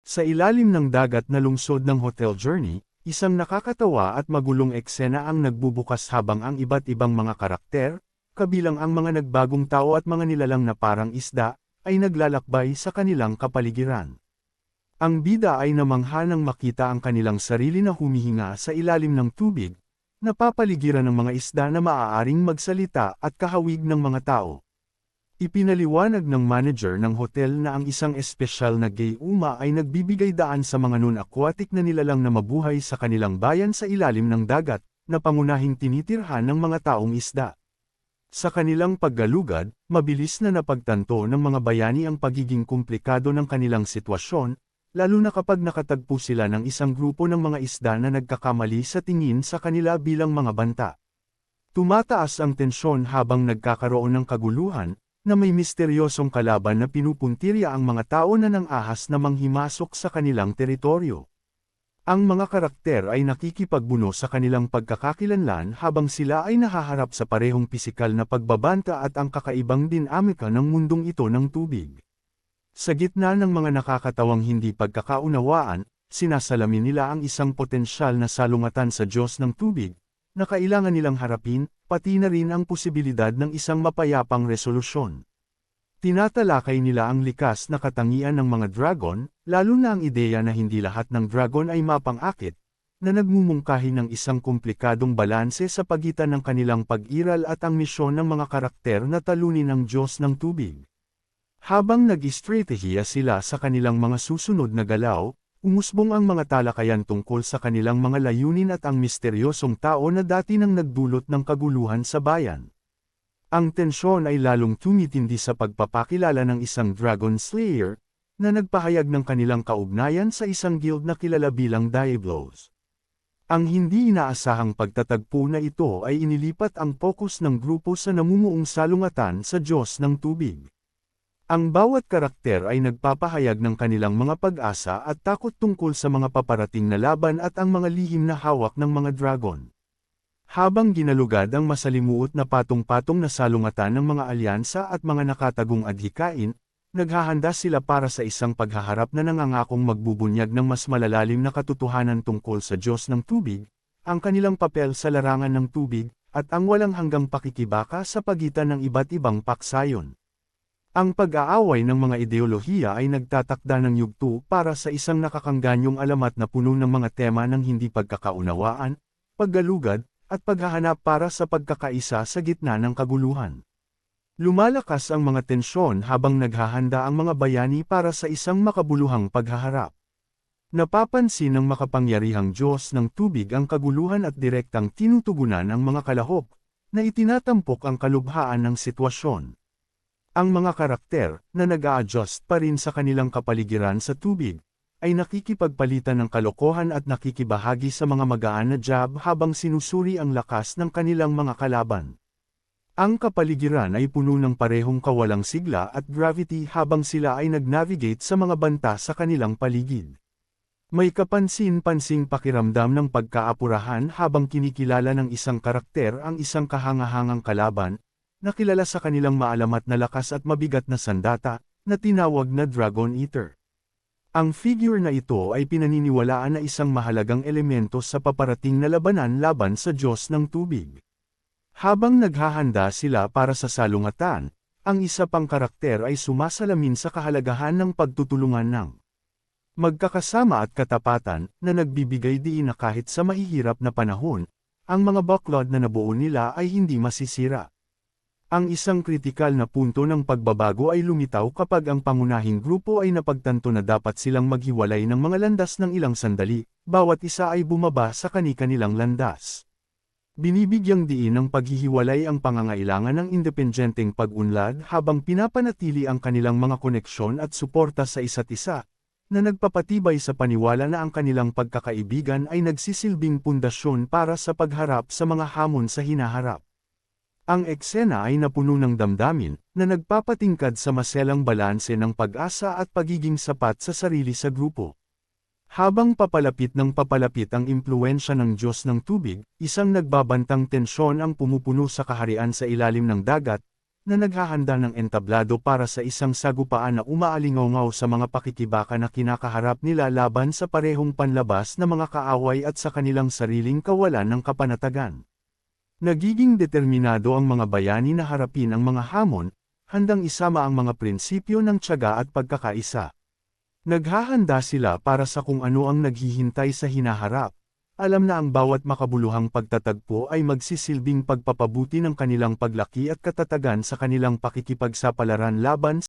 Sa ilalim ng dagat na lungsod ng Hotel Journey, isang nakakatawa at magulong eksena ang nagbubukas habang ang iba't ibang mga karakter, kabilang ang mga nagbagong tao at mga nilalang na parang isda, ay naglalakbay sa kanilang kapaligiran. Ang bida ay namangha nang makita ang kanilang sarili na humihinga sa ilalim ng tubig, napapaligiran ng mga isda na maaaring magsalita at kahawig ng mga tao. Ipinaliwanag ng manager ng hotel na ang isang espesyal na gay uma ay nagbibigay daan sa mga non-aquatic na nilalang na mabuhay sa kanilang bayan sa ilalim ng dagat, na pangunahing tinitirhan ng mga taong isda. Sa kanilang paggalugad, mabilis na napagtanto ng mga bayani ang pagiging komplikado ng kanilang sitwasyon, lalo na kapag nakatagpo sila ng isang grupo ng mga isda na nagkakamali sa tingin sa kanila bilang mga banta. Tumataas ang tensyon habang nagkakaroon ng kaguluhan, na may misteryosong kalaban na pinupuntirya ang mga tao na nang ahas na manghimasok sa kanilang teritoryo. Ang mga karakter ay nakikipagbuno sa kanilang pagkakakilanlan habang sila ay nahaharap sa parehong pisikal na pagbabanta at ang kakaibang dinamika ng mundong ito ng tubig. Sa gitna ng mga nakakatawang hindi pagkakaunawaan, sinasalamin nila ang isang potensyal na salungatan sa Diyos ng tubig, na kailangan nilang harapin, pati na rin ang posibilidad ng isang mapayapang resolusyon. Tinatalakay nila ang likas na katangian ng mga dragon, lalo na ang ideya na hindi lahat ng dragon ay mapang-akit, na nagmumungkahi ng isang komplikadong balanse sa pagitan ng kanilang pag-iral at ang misyon ng mga karakter na talunin ang Diyos ng tubig. Habang nag-istratehiya sila sa kanilang mga susunod na galaw, umusbong ang mga talakayan tungkol sa kanilang mga layunin at ang misteryosong tao na dati nang nagdulot ng kaguluhan sa bayan. Ang tensyon ay lalong tumitindi sa pagpapakilala ng isang Dragon Slayer, na nagpahayag ng kanilang kaugnayan sa isang guild na kilala bilang Diablos. Ang hindi inaasahang pagtatagpo na ito ay inilipat ang focus ng grupo sa namumuong salungatan sa Diyos ng tubig. Ang bawat karakter ay nagpapahayag ng kanilang mga pag-asa at takot tungkol sa mga paparating na laban at ang mga lihim na hawak ng mga dragon. Habang ginalugad ang masalimuot na patong-patong na salungatan ng mga alyansa at mga nakatagong adhikain, naghahanda sila para sa isang paghaharap na nangangakong magbubunyag ng mas malalalim na katotohanan tungkol sa Diyos ng tubig, ang kanilang papel sa larangan ng tubig, at ang walang hanggang pakikibaka sa pagitan ng iba't ibang paksayon. Ang pag-aaway ng mga ideolohiya ay nagtatakda ng yugto para sa isang nakakanganyong alamat na puno ng mga tema ng hindi pagkakaunawaan, paggalugad, at paghahanap para sa pagkakaisa sa gitna ng kaguluhan. Lumalakas ang mga tensyon habang naghahanda ang mga bayani para sa isang makabuluhang paghaharap. Napapansin ng makapangyarihang Diyos ng tubig ang kaguluhan at direktang tinutugunan ang mga kalahok, na itinatampok ang kalubhaan ng sitwasyon. Ang mga karakter, na nag-a-adjust pa rin sa kanilang kapaligiran sa tubig, ay nakikipagpalitan ng kalokohan at nakikibahagi sa mga magaan na jab habang sinusuri ang lakas ng kanilang mga kalaban. Ang kapaligiran ay puno ng parehong kawalang sigla at gravity habang sila ay nag-navigate sa mga banta sa kanilang paligid. May kapansin-pansing pakiramdam ng pagkaapurahan habang kinikilala ng isang karakter ang isang kahangahangang kalaban, na kilala sa kanilang maalamat na lakas at mabigat na sandata, na tinawag na Dragon Eater. Ang figure na ito ay pinaniniwalaan na isang mahalagang elemento sa paparating na labanan laban sa Diyos ng tubig. Habang naghahanda sila para sa salungatan, ang isa pang karakter ay sumasalamin sa kahalagahan ng pagtutulungan ng magkakasama at katapatan, na nagbibigay diin na kahit sa mahihirap na panahon, ang mga baklod na nabuo nila ay hindi masisira. Ang isang kritikal na punto ng pagbabago ay lumitaw kapag ang pangunahing grupo ay napagtanto na dapat silang maghiwalay ng mga landas ng ilang sandali, bawat isa ay bumaba sa kani-kanilang landas. Binibigyang diin ng paghihiwalay ang pangangailangan ng independenteng pag-unlad habang pinapanatili ang kanilang mga koneksyon at suporta sa isa't isa, na nagpapatibay sa paniwala na ang kanilang pagkakaibigan ay nagsisilbing pundasyon para sa pagharap sa mga hamon sa hinaharap. Ang eksena ay napuno ng damdamin, na nagpapatingkad sa maselang balanse ng pag-asa at pagiging sapat sa sarili sa grupo. Habang papalapit ng papalapit ang impluwensya ng Diyos ng tubig, isang nagbabantang tensyon ang pumupuno sa kaharian sa ilalim ng dagat, na naghahanda ng entablado para sa isang sagupaan na umaalingaw sa mga pakikibaka na kinakaharap nila laban sa parehong panlabas na mga kaaway at sa kanilang sariling kawalan ng kapanatagan. Nagiging determinado ang mga bayani na harapin ang mga hamon, handang isama ang mga prinsipyo ng tiyaga at pagkakaisa. Naghahanda sila para sa kung ano ang naghihintay sa hinaharap. Alam na ang bawat makabuluhang pagtatagpo ay magsisilbing pagpapabuti ng kanilang paglaki at katatagan sa kanilang pakikipagsapalaran laban